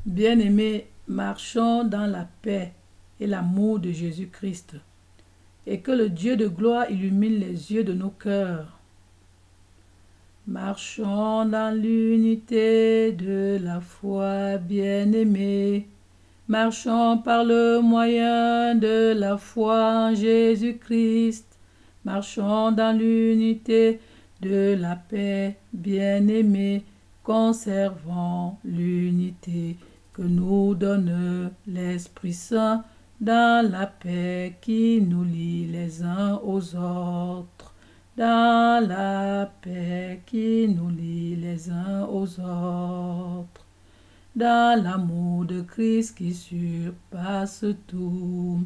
Bien-aimés, marchons dans la paix et l'amour de Jésus-Christ, et que le Dieu de gloire illumine les yeux de nos cœurs. Marchons dans l'unité de la foi, bien-aimés. Marchons par le moyen de la foi en Jésus-Christ. Marchons dans l'unité de la paix, bien-aimés. Conservons l'unité que nous donne l'Esprit Saint dans la paix qui nous lie les uns aux autres. Dans la paix qui nous lie les uns aux autres. Dans l'amour de Christ qui surpasse tout.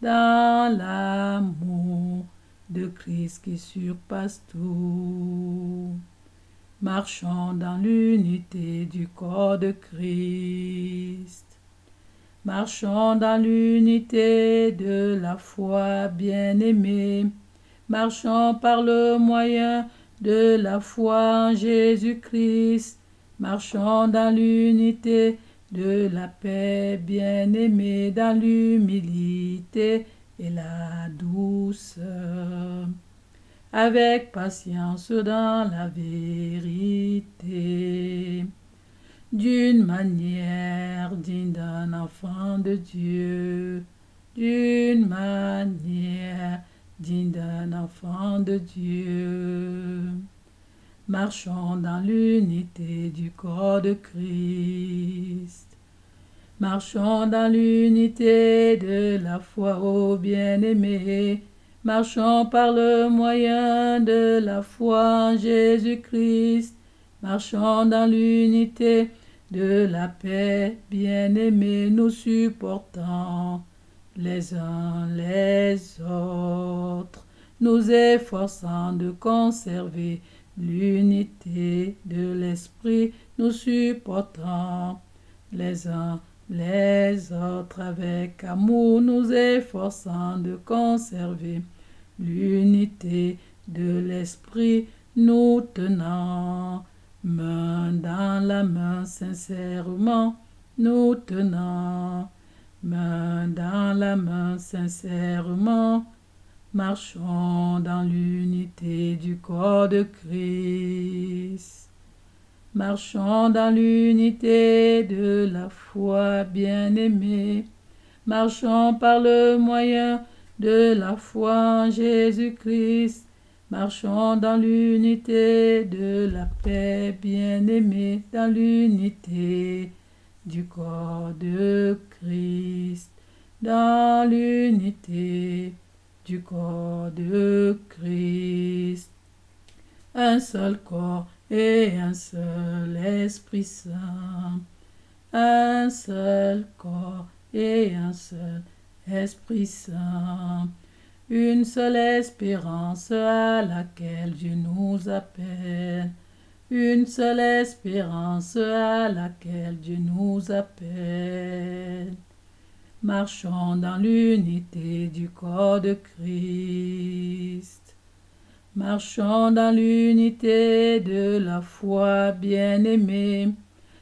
Dans l'amour de Christ qui surpasse tout. Marchons dans l'unité du corps de Christ. Marchons dans l'unité de la foi, bien-aimés. Marchons par le moyen de la foi en Jésus-Christ. Marchons dans l'unité de la paix, bien-aimés, dans l'humilité et la douceur. Avec patience dans la vérité, d'une manière digne d'un enfant de Dieu, d'une manière digne d'un enfant de Dieu. Marchons dans l'unité du corps de Christ. Marchons dans l'unité de la foi, ô bien-aimés. Marchons par le moyen de la foi en Jésus-Christ. Marchons dans l'unité de la paix, bien-aimés, nous supportons les uns les autres, nous efforçant de conserver l'unité de l'esprit, nous supportons les uns les autres avec amour, nous efforçant de conserver l'unité de l'esprit, nous tenant main dans la main sincèrement, nous tenant main dans la main sincèrement, marchons dans l'unité du corps de Christ. Marchons dans l'unité de la foi, bien-aimés. Marchons par le moyen de la foi en Jésus-Christ. Marchons dans l'unité de la paix, bien-aimés, dans l'unité du corps de Christ. Dans l'unité du corps de Christ. Un seul corps et un seul Esprit Saint. Un seul corps et un seul Esprit Saint. Une seule espérance à laquelle Dieu nous appelle. Une seule espérance à laquelle Dieu nous appelle. Marchons dans l'unité du corps de Christ. Marchons dans l'unité de la foi, bien-aimés.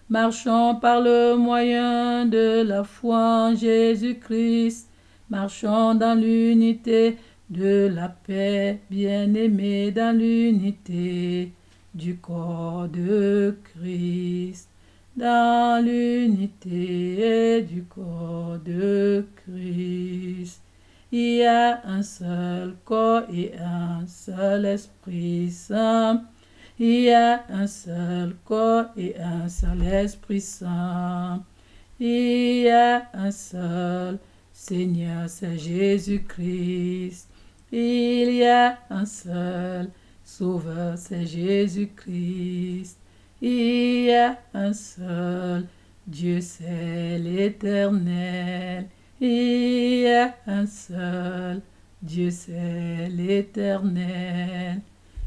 Marchons par le moyen de la foi en Jésus-Christ. Marchons dans l'unité de la paix, bien-aimés, dans l'unité du corps de Christ. Dans l'unité du corps de Christ. Il y a un seul corps et un seul Esprit Saint. Il y a un seul corps et un seul Esprit Saint. Il y a un seul Seigneur, c'est Jésus-Christ. Il y a un seul Sauveur, c'est Jésus-Christ. Il y a un seul Dieu, c'est l'Éternel. Il y a un seul Dieu, c'est l'Éternel.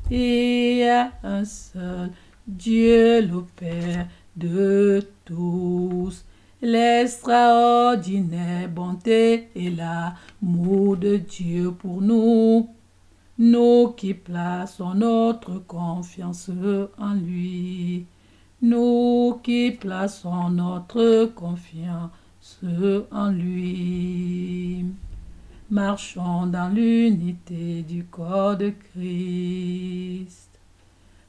Il y a un seul Dieu, le Père de tous. L'extraordinaire bonté et l'amour de Dieu pour nous. Nous qui plaçons notre confiance en lui. nous qui plaçons notre confiance en lui. Marchons dans l'unité du corps de Christ.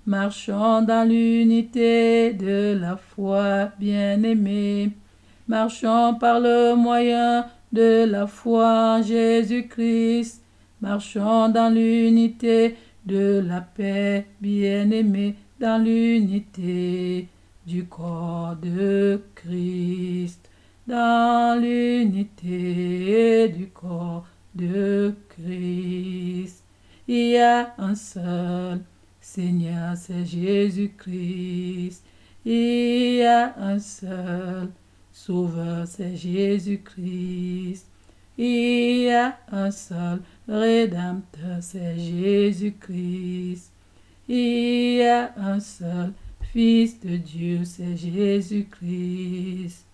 Marchons dans l'unité de la foi bien-aimée. Marchons par le moyen de la foi en Jésus-Christ. Marchons dans l'unité de la paix bien-aimée, dans l'unité du corps de Christ. Dans l'unité du corps de Christ. Il y a un seul Seigneur, c'est Jésus-Christ. Il y a un seul Sauveur, c'est Jésus-Christ. Il y a un seul Rédempteur, c'est Jésus-Christ. Il y a un seul Fils de Dieu, c'est Jésus-Christ.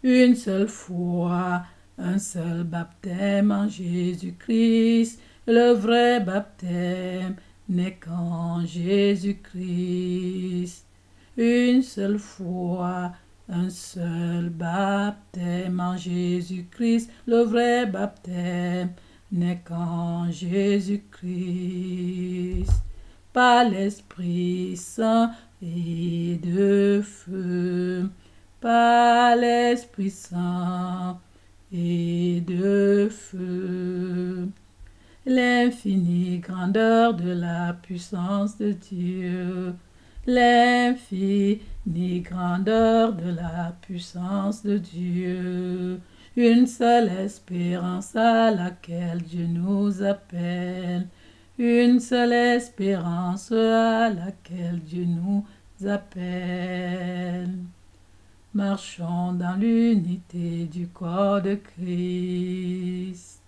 Une seule foi, un seul baptême en Jésus-Christ. Le vrai baptême n'est qu'en Jésus-Christ. Une seule foi, un seul baptême en Jésus-Christ. Le vrai baptême n'est qu'en Jésus-Christ. Par l'Esprit Saint et de feu. Par l'Esprit Saint et de feu. L'infinie grandeur de la puissance de Dieu. L'infinie grandeur de la puissance de Dieu. Une seule espérance à laquelle Dieu nous appelle. Une seule espérance à laquelle Dieu nous appelle. Marchons dans l'unité du corps de Christ.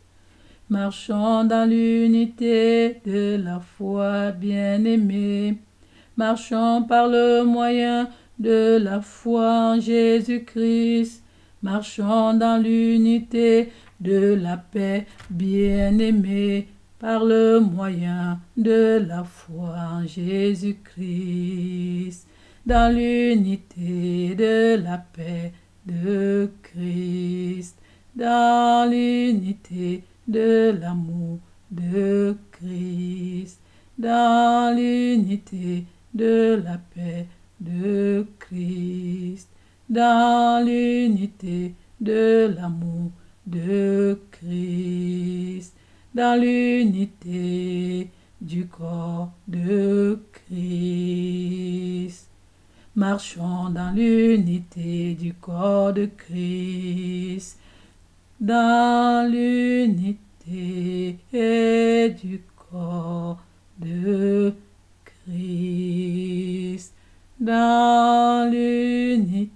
Marchons dans l'unité de la foi bien-aimée. Marchons par le moyen de la foi en Jésus-Christ. Marchons dans l'unité de la paix bien-aimée. Par le moyen de la foi en Jésus-Christ. Dans l'unité de la paix de Christ. Dans l'unité de l'amour de Christ. Dans l'unité de la paix de Christ. Dans l'unité de l'amour de Christ. Dans l'unité du corps de Christ. Marchons dans l'unité du corps de Christ. Dans l'unité du corps de Christ. Dans l'unité